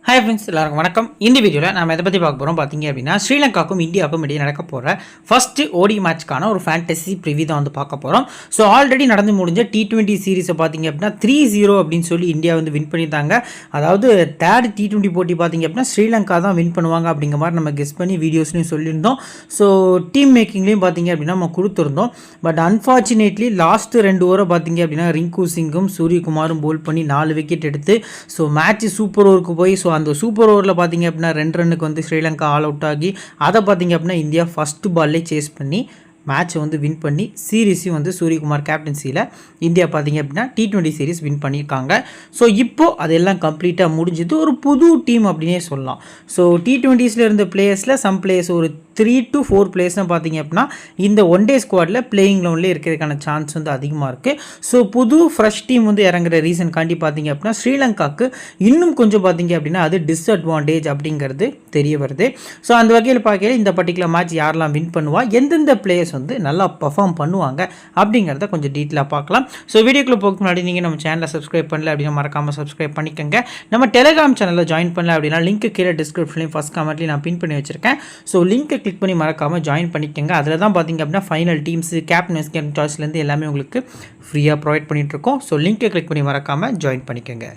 Hi friends, எல்லாருக்கும் வணக்கம். இந்த வீடியோவில் நம்ம எதை பற்றி பார்க்க போகிறோம் பார்த்தீங்க அப்படின்னா, ஸ்ரீலங்காவுக்கும் இந்தியாவுக்கும் இடையே நடக்க போகிற ஃபஸ்ட்டு ஓடி மேட்ச்க்கான ஒரு ஃபேண்டசி ப்ரிவியூ தான் வந்து பார்க்க போகிறோம். ஸோ ஆல்ரெடி நடந்து முடிஞ்ச T20 சீரிஸை பார்த்தீங்க அப்படின்னா 3-0 அப்படின்னு சொல்லி இந்தியா வந்து வின் பண்ணியிருந்தாங்க. அதாவது தேர்ட் T20 போட்டி பார்த்தீங்க அப்படின்னா ஸ்ரீலங்கா தான் வின் பண்ணுவாங்க அப்படிங்கிற மாதிரி நம்ம கெஸ் பண்ணி வீடியோஸ்லையும் சொல்லியிருந்தோம். ஸோ டீம் மேக்கிங்லேயும் பார்த்தீங்க அப்படின்னா நம்ம கொடுத்துருந்தோம். பட் அன்ஃபார்ச்சுனேட்லி லாஸ்ட்டு 2 ஓவரை பார்த்தீங்க அப்படின்னா ரிங்கு சிங்கும் சூரியகுமாரும் போல் பண்ணி 4 விக்கெட் எடுத்து ஸோ மேட்ச் சூப்பர் ஓவருக்கு போய் ஸோ அந்த சூப்பர் ஓவரில் பார்த்தீங்க அப்படின்னா 2 ரன்னுக்கு வந்து ஸ்ரீலங்கா ஆல் அவுட் ஆகி அதை பார்த்தீங்க அப்படின்னா இந்தியா ஃபஸ்ட்டு பால்லே சேஸ் பண்ணி மேட்ச்சை வந்து வின் பண்ணி சீரீஸையும் வந்து சூரியகுமார் கேப்டன்சியில் இந்தியா பார்த்தீங்க அப்படின்னா T20 சீரீஸ் வின் பண்ணியிருக்காங்க. ஸோ இப்போது அதெல்லாம் கம்ப்ளீட்டாக முடிஞ்சது. ஒரு புது டீம் அப்படின்னே சொல்லலாம். ஸோ T20ஸில் இருந்த பிளேயர்ஸில் சம் பிளேயர்ஸ் ஒரு 3 to 4 பிளேயர்ஸ்னால் பார்த்தீங்க அப்படின்னா இந்த ஒன் டே ஸ்குவாடில் பிளேயிங் லெவன்லேயே இருக்கிறதுக்கான சான்ஸ் வந்து அதிகமாக இருக்குது. ஸோ புது ஃப்ரெஷ் டீம் வந்து இறங்குற ரீசன் காண்டி பார்த்தீங்க அப்படின்னா ஸ்ரீலங்காவுக்கு இன்னும் கொஞ்சம் பார்த்தீங்க அப்படின்னா அது டிஸ்அட்வான்டேஜ் அப்படிங்கிறது தெரிய வருது. ஸோ அந்த வகையில் பார்க்கல இந்த பர்டிகுலர் மேட்ச் யாரெல்லாம் வின் பண்ணுவா, எந்தெந்த பிளேயர்ஸ் வந்து நல்லா பர்ஃபார்ம் பண்ணுவாங்க அப்படிங்கிறத கொஞ்சம் டீட்டெயிலாக பார்க்கலாம். ஸோ வீடியோக்குள்ளே போகிறதுக்கு முன்னாடி நீங்கள் நம்ம சேனலை சப்ஸ்கிரைப் பண்ணல அப்படின்னா மறக்காமல் சப்ஸ்கிரைப் பண்ணிக்கோங்க. நம்ம டெலிகிராம் சேனலில் ஜாயின் பண்ணல அப்படின்னா லிங்க் கீழே டிஸ்கிரிப்ஷன்லையும் ஃபஸ்ட் கமெண்ட்லையும் நான் பின் பண்ணி வச்சிருக்கேன். ஸோ லிங்க்கை கிளிக் பண்ணி மறக்காமல் ஜாயின் பண்ணிக்கோங்க. அதில் தான் பார்த்தீங்க அப்படின்னா ஃபைனல் டீம்ஸு கேப்டன் சாய்ஸ்லேருந்து எல்லாமே உங்களுக்கு ஃப்ரீயாக ப்ரொவைட் பண்ணிகிட்ருக்கோம். ஸோ லிங்க்கை கிளிக் பண்ணி மறக்காமல் ஜாயின் பண்ணிக்கோங்க.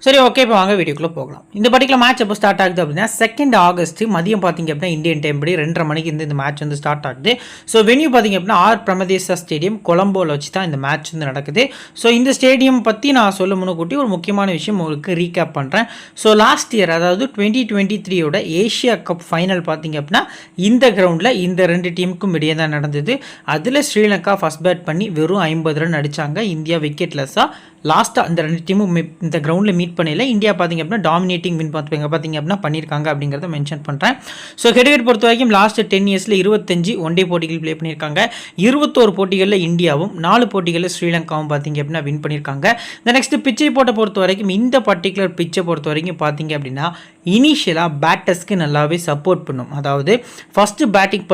சரி, ஓகே, இப்போ வாங்க வீடியோக்குள்ளே போகலாம். இந்த பர்டிகுலர் மேட்ச் எப்போ ஸ்டார்ட் ஆகுது அப்படின்னா 2 ஆகஸ்ட் மதியம் பார்த்தீங்க அப்படின்னா இந்தியன் டைம் படி 2:30 மணிக்கு இந்த மேட்ச் வந்து ஸ்டார்ட் ஆகுது. ஸோ வென்யூ பார்த்தீங்க அப்படின்னா ஆர் பிரமதேசா ஸ்டேடியம் கொலம்போவில் வச்சு தான் இந்த மேட்ச் வந்து நடக்குது. ஸோ இந்த ஸ்டேடியம் பற்றி நான் சொல்ல முன்னுக்கூட்டி ஒரு முக்கியமான விஷயம் உங்களுக்கு ரீகேப் பண்ணுறேன். ஸோ லாஸ்ட் இயர் அதாவது 2023 ஏஷியா கப் ஃபைனல் பார்த்தீங்க அப்படின்னா இந்த கிரவுண்டில் இந்த 2 டீமுக்கும் இடையே தான் நடந்தது. அதில் ஸ்ரீலங்கா ஃபஸ்ட் பேட் பண்ணி வெறும் 50 ரன் அடித்தாங்க. இந்தியா விக்கெட்லெஸ்ஸாக லாஸ்ட்டாக அந்த 2 டீமும் இந்த கிரவுண்டில் மீட் பண்ணல. இந்தியா பார்த்தீங்க அப்படின்னா டாமினேட்டிங் வின் பார்த்தீங்க அப்படின்னா பண்ணியிருக்காங்க அப்படிங்கிறத மென்ஷன் பண்ணுறேன். ஸோ ஹெட்வேட் பொறுத்த வரைக்கும் லாஸ்ட் 10 இயர்ஸில் 25 ஒன் டே போட்டிகள் ப்ளே பண்ணியிருக்காங்க. 21 போட்டிகளில் இந்தியாவும் 4 போட்டிகளில் ஸ்ரீலங்காவும் பார்த்தீங்க அப்படின்னா வின் பண்ணியிருக்காங்க. இந்த நெக்ஸ்ட் பிச்சை போட்ட பொறுத்த வரைக்கும் இந்த பர்டிகுலர் பிச்சை பொறுத்த வரைக்கும் பார்த்தீங்க அப்படின்னா இனிஷியலாக பேட்டர்ஸ்க்கு நல்லாவே சப்போர்ட் பண்ணும். அதாவது ஃபஸ்ட்டு பேட்டிங்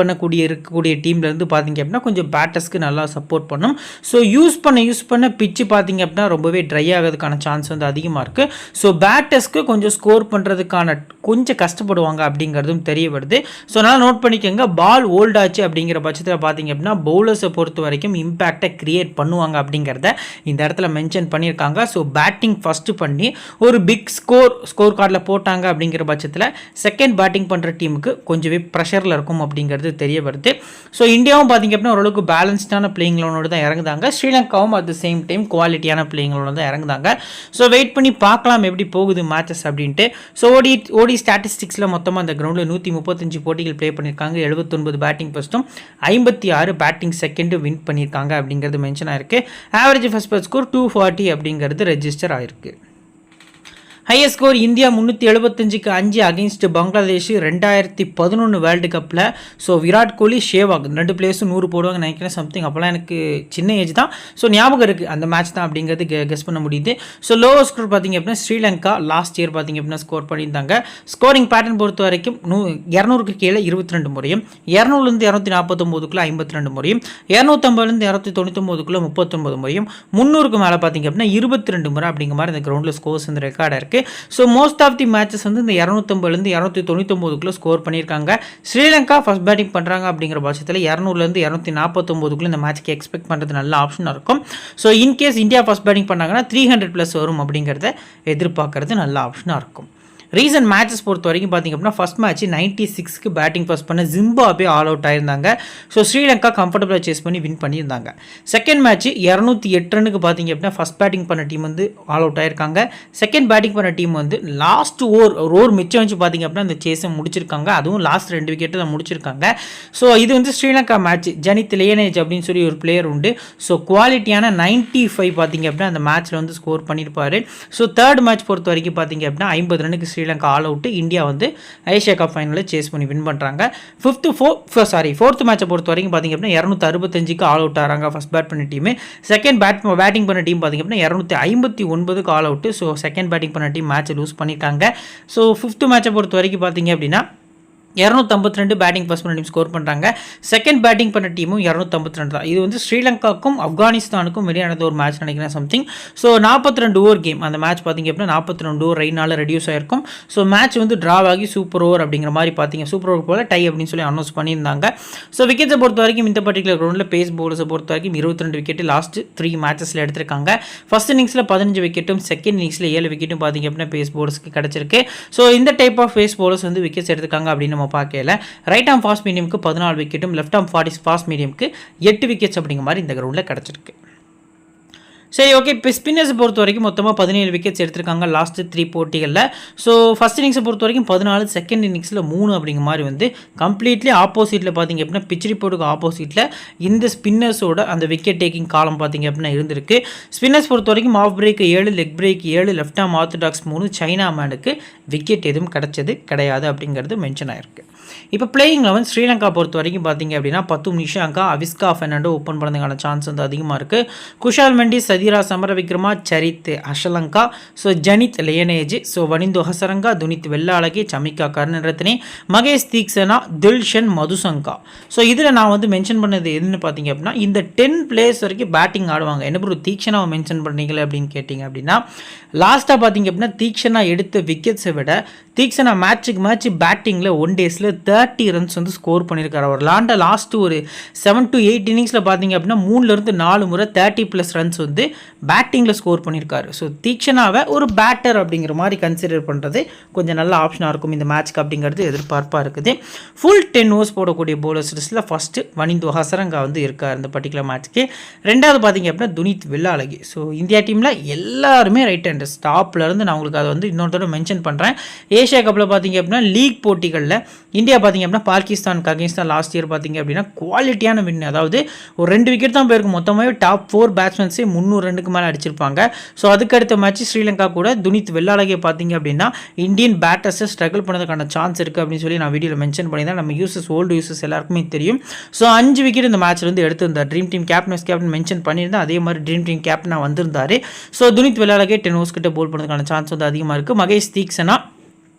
இருக்கக்கூடிய டீம்லேருந்து பார்த்தீங்க அப்படின்னா கொஞ்சம் பேட்டர்ஸ்க்கு நல்லா சப்போர்ட் பண்ணும். ஸோ யூஸ் பண்ண பிச்சு பார்த்தீங்க அப்படின்னா ரொம்பவே ட்ரை ஆகிறதுக்கான சான்ஸ் வந்து அதிகமாக இருக்குது. ஸோ பேட்டர்ஸ்க்கு கொஞ்சம் ஸ்கோர் பண்ணுறதுக்கான கொஞ்சம் கஷ்டப்படுவாங்க அப்படிங்கிறதும் தெரிய வருது. ஸோ அதனால் நோட் பண்ணிக்கோங்க. பால் ஓல்ட் ஆச்சு அப்படிங்கிற பட்சத்தில் பார்த்தீங்க அப்படின்னா பவுலர்ஸை பொறுத்த வரைக்கும் இம்பேக்டை கிரியேட் பண்ணுவாங்க அப்படிங்கிறத இந்த இடத்துல மென்ஷன் பண்ணியிருக்காங்க. ஸோ பேட்டிங் ஃபஸ்ட்டு பண்ணி ஒரு பிக் ஸ்கோர் கார்டில் போட்டாங்க அப்படிங்கிற பட்சத்தில் செகண்ட் பேட்டிங் பண்ணுற டீமுக்கு கொஞ்சமே ப்ரெஷரில் இருக்கும் அப்படிங்கிறது தெரிய வருது. ஸோ இந்தியாவும் பார்த்தீங்க அப்படின்னா ஓரளவுக்கு பேலன்ஸ்டான பிளேயிங் லெவனோடு தான் இறங்குதாங்க. ஸ்ரீலங்காவும் அட் த சேம் டைம் குவாலிட்டியான பிளேயிங் லெவனோடு தான் இறங்குதாங்க. ஸோ வெயிட் பண்ணி பார்க்கலாம் எப்படி போகுது மேட்சஸ் அப்படின்ட்டு. ஸோ ஓடி ஸ்டாட்டிஸ்டிக்ஸில் மொத்தமாக அந்த கிரவுண்டில் 135 போட்டிகள் ப்ளே பண்ணியிருக்காங்க. 79 பேட்டிங் ஃபர்ஸ்ட்டும் 56 பேட்டிங் செகண்டும் வின் பண்ணியிருக்காங்க அப்படிங்கிறது மென்ஷன் ஆயிருக்கு. ஆவரேஜ் ஃபர்ஸ்ட் பேட் ஸ்கோர் 240 அப்படிங்கிறது ரெஜிஸ்டர் ஆயிருக்கு. ஹையஸ்ட் ஸ்கோர் இந்தியா 375க்கு 5 அகெயின்ஸ்ட் பங்களாதேஷ் 2011 வேர்ல்டு கப்பில். ஸோ விராட் கோலி, ஷேவாக் 2 பிளேயர்ஸும் 100 போடுவாங்க நினைக்கிறேன் சம்திங். அப்போலாம் எனக்கு சின்ன ஏஜ் தான். ஸோ ஞாபகம் இருக்குது அந்த மேட்ச் தான் அப்படிங்கிறது கெஸ் பண்ண முடியுது. ஸோ லோவர் ஸ்கோர் பார்த்தீங்க அப்படின்னா ஸ்ரீலங்கா லாஸ்ட் இயர் பார்த்தீங்க அப்படின்னா ஸ்கோர் பண்ணியிருந்தாங்க. ஸ்கோரிங் பேட்டர்ன் பொறுத்த வரைக்கும் 200க்கு கீழே 22 முறையும், 200லேருந்து 249க்குள்ளே 52 முறையும், 250லேருந்து 299க்குள்ளே 39 முறையும், 300க்கு மேலே பார்த்தீங்க அப்படின்னா 22 முறை அப்படிங்கிற மாதிரி இந்த கிரவுண்டில் ஸ்கோர்ஸ் இந்த ரெக்கார்டாக இருக்குது. So most of the matches வந்து இந்த 250லேருந்து 299க்குள்ள ஸ்கோர் பண்ணியிருக்காங்க. ஸ்ரீலங்கா ஃபர்ஸ்ட் பேட்டிங் பண்ணுறாங்க அப்படிங்கிற பட்சத்தில் 200லேருந்து 249க்குள்ள இந்த மேட்ச்க்கு எக்ஸ்பெக்ட் பண்ணுறது நல்ல ஆப்ஷனாக இருக்கும். So in case India first batting பண்ணாங்கன்னா 300+ வரும் அப்படிங்கிறத எதிர்பார்க்கறது நல்ல ஆப்ஷனாக இருக்கும். ரீசன்ட் மேட்சஸ் பொறுத்த வரைக்கும் பார்த்தீங்க அப்படின்னா ஃபஸ்ட் மேட்ச் 96க்கு பேட்டிங் ஃபர்ஸ்ட் பண்ண ஜிம்பாப்வே ஆல் அவுட் ஆயிருந்தாங்க. ஸோ ஸ்ரீலங்கா கம்ஃபர்டபுளாக சேஸ் பண்ணி வின் பண்ணியிருந்தாங்க. செகண்ட் மேட்ச் 208 ரன்னுக்கு பார்த்தீங்க அப்படின்னா ஃபஸ்ட் பேட்டிங் பண்ண டீம் வந்து ஆல் அவுட் ஆயிருக்காங்க. செகண்ட் பேட்டிங் பண்ண டீம் வந்து லாஸ்ட் ஓவர் மிச்சம் வச்சு பார்த்தீங்க அப்படின்னா அந்த சேஸை முடிச்சிருக்காங்க. அதுவும் லாஸ்ட் 2 விக்கெட்டு தான் முடிச்சிருக்காங்க. ஸோ இது வந்து ஸ்ரீலங்கா மேட்ச் ஜனித் லியனேஜ் அப்படின்னு சொல்லி ஒரு பிளேயர் உண்டு. ஸோ குவாலிட்டியான 95 பார்த்தீங்க அப்படின்னா அந்த மேட்ச்சில் வந்து ஸ்கோர் பண்ணியிருப்பார். ஸோ தேர்ட் மேட்ச் பொறுத்த வரைக்கும் பார்த்தீங்க அப்படின்னா 50 ரன்னுக்கு ஸ்ரீலங்கா ஆல் அவுட். இந்தியா வந்து ஏஷியா கப் ஃபைனலில் சேஸ் பண்ணி வின் பண்ணுறாங்க. ஃபோர்த் மேட்சை பொறுத்த வரைக்கும் பார்த்தீங்க அப்படின்னா 265க்கு ஆல் அவுட் ஆகிறாங்க ஃபர்ஸ்ட் பேட் பண்ண டீம். செகண்ட் பேட்டிங் பண்ண டீம் பார்த்தீங்க அப்படின்னா 259க்கு all out. So second batting பண்ண டீம் மேட்சை லூஸ் பண்ணியிருக்காங்க. ஸோ ஃபிஃப்த் மேட்சை பொறுத்த வரைக்கும் பார்த்தீங்க அப்படின்னா 252 பேட்டிங் ஃபர்ஸ்ட் பண்ண டீம் ஸ்கோர் பண்ணுறாங்க. செகண்ட் பேட்டிங் பண்ண டீமும் 252 தான். இது வந்து ஸ்ரீலங்காவுக்கும் ஆப்கானிஸ்தானுக்கும் வெளியானது ஒரு மேட்ச் நினைக்கிறேன் சம்திங். ஸோ 42 ஓவர் கேம் அந்த மேட்ச் பார்த்திங்க அப்படின்னா 42 ஓவர் ரெயினால் ரெடியூஸ் ஆகிருக்கும். ஸோ மேட்ச் வந்து ட்ராவ் ஆகி சூப்பர் ஓவர் அப்படிங்கிற மாதிரி பார்த்தீங்க, சூப்பர் ஓவர் போல் டை அப்படின்னு சொல்லி அனௌன்ஸ் பண்ணியிருந்தாங்க. ஸோ விக்கெட்ஸை பொறுத்த வரைக்கும் இந்த பர்டிகுலர் கிரௌண்டில் பேஸ் பவுலர்ஸை பொறுத்த வரைக்கும் 22 விக்கெட்டு லாஸ்ட் 3 மேட்சஸில் எடுத்திருக்காங்க. ஃபர்ஸ்ட் இன்னிங்ஸில் 15 விக்கெட்டும் செகண்ட் இன்னிங்ஸில் 7 விக்கெட்டும் பார்த்திங்க அப்படின்னா பேஸ் பவுலர்ஸ்க்கு கிடச்சிருக்கு. ஸோ இந்த டைப் ஆஃப் பேஸ் பவுலர்ஸ் வந்து விக்கெட்ஸ் எடுத்திருக்காங்க அப்படின்னு பார்க்கல. ரைட் ஆர்ம் ஃபாஸ்ட் மீடியமுக்கு 14 விக்கெட்டும் லெஃப்ட் ஆர்ம் ஃபாஸ்ட் மீடியமுக்கு 8 விக்கெட்ஸ் அப்படிங்கிற மாதிரி இந்த கிரௌண்டில் கிடச்சிருக்கு. சரி, ஓகே. இப்போ ஸ்பின்னர்ஸை பொறுத்த வரைக்கும் மொத்தமாக 17 விக்கெட்ஸ் எடுத்திருக்காங்க லாஸ்ட் 3 போட்டிகளில். ஸோ ஃபஸ்ட் இன்னிங்ஸை பொறுத்த வரைக்கும் 14, செகண்ட் இன்னிங்ஸில் 3 அப்படிங்கிற மாதிரி வந்து கம்ப்ளீட்லி ஆப்போசிட்டில் பார்த்திங்க அப்படின்னா பிச் ரிப்போர்ட்டுக்கு ஆப்போசிட்டில் இந்த ஸ்பின்னர்ஸோட அந்த விக்கெட் டேக்கிங் காலம் பார்த்திங்க அப்படின்னா இருந்திருக்கு. ஸ்பின்னர்ஸ் பொறுத்த வரைக்கும் off break 7, leg break 7, left arm orthodox 3, china மேனுக்கு விக்கெட் எதுவும் கிடையாது அப்படிங்கிறது மென்ஷன் ஆயிருக்கு. இப்போ பிளேயிங் 11 ஸ்ரீலங்கா பொறுத்த வரைக்கும் பார்த்திங்க அப்படின்னா 10 நிஷாங்கா, அவிஸ்கா ஃபெர்னாண்டோ ஓப்பன் பண்ணுறதுக்கான சான்ஸ் வந்து அதிகமாக இருக்குது. Kusal Mendis, Sadeera Samarawickrama, Charith Asalanka, so Janith Liyanage, so Wanindu Hasaranga, Dunith Wellalage, Chamika Karunaratne, Maheesh Theekshana, Dilshan Madushanka. So இதில் நான் வந்து மென்ஷன் பண்ணது எதுன்னு பார்த்தீங்க அப்படின்னா இந்த 10 பிளேயர்ஸ் வரைக்கும் பேட்டிங் ஆடுவாங்க. என்ன ப்ரோ தீக்ஷனாவை மென்ஷன் பண்ணீங்களே அப்படின்னு கேட்டிங்க அப்படின்னா லாஸ்ட்டாக பார்த்தீங்க அப்படின்னா தீக்ஷனா எடுத்த விக்கெட்ஸை விட தீக்ஷனா மேட்சுக்கு மேட்ச் பேட்டிங்கில் 1 டேஸில் 30 ரன்ஸ் வந்து ஸ்கோர் பண்ணியிருக்காரு. அவர் லாண்ட லாஸ்ட்டு ஒரு 7 to 8 இன்னிங்ஸில் பார்த்தீங்க அப்படின்னா 3-4 முறை 30+ ரன்ஸ் வந்து பேட்டிங்கில் ஸ்கோர் பண்ணியிருக்காரு. ஸோ தீக்ஷனாவை ஒரு பேட்டர் அப்படிங்கிற மாதிரி கன்சிடர் பண்ணுறது கொஞ்சம் நல்ல ஆப்ஷனாக இருக்கும் இந்த மேட்ச்க்கு அப்படிங்கிறது எதிர்பார்ப்பாக இருக்குது. ஃபுல் 10 ஓவர்ஸ் போடக்கூடிய போலர்ஸ் லிஸ்ட்டில் ஃபஸ்ட்டு வனிந்து ஹசரங்கா வந்து இருக்கார் இந்த பர்டிகுலர் மேட்ச்க்கு. ரெண்டாவது பார்த்தீங்க அப்படின்னா துனித் வெள்ளாளகி. ஸோ இந்தியா டீமில் எல்லாருமே ரைட் ஹேண்டர் ஸ்டாப்லேருந்து நான் உங்களுக்கு அதை வந்து இன்னொரு தடவை மென்ஷன் பண்ணுறேன். ஏஷியா கப்பில் பார்த்தீங்க அப்படின்னா லீக் போட்டிகளில் இந்தியா பார்த்தீங்க அப்படின்னா பாகிஸ்தானுக்கு அகேன்ஸ்ட் லாஸ்ட் இயர் பார்த்தீங்க அப்படின்னா குவாலிட்டியான வின், அதாவது ஒரு 2 விக்கெட் தான் போயிருக்கும். மொத்தமாகவே டாப் 4 பேட்ஸ்மேன்ஸே 300 ரன்னுக்கு மேலே அடிச்சிருப்பாங்க. ஸோ அதுக்கடுத்த மேட்ச் ஸ்ரீலங்கா கூட துனித் வெள்ளாளகியை பார்த்தீங்க அப்படின்னா இந்தியன் பேட்டர்ஸை ஸ்ட்ரகிள் பண்ணதுக்கான சான்ஸ் இருக்குது அப்படின்னு சொல்லி நான் வீடியோவில் மென்ஷன் பண்ணியிருந்தேன். நம்ம யூசர்ஸ் ஓல்டு யூசர்ஸ் எல்லாருக்குமே தெரியும். ஸோ 5 விக்கெட் இந்த மேட்ச்ல இருந்து எடுத்திருந்தார். ட்ரீம் டீம் கேப்டன் மென்ஷன் பண்ணியிருந்தேன். அதே மாதிரி ட்ரீம் டீம் கேப்டனாக வந்திருந்தார். ஸோ துனித் வெள்ளாளகியை 10 ஓவர்ஸ் கிட்ட போல் பண்ணதுக்கான சான்ஸ் வந்து அதிகமாக இருக்குது. மகேஷ் தீக்ஷனா,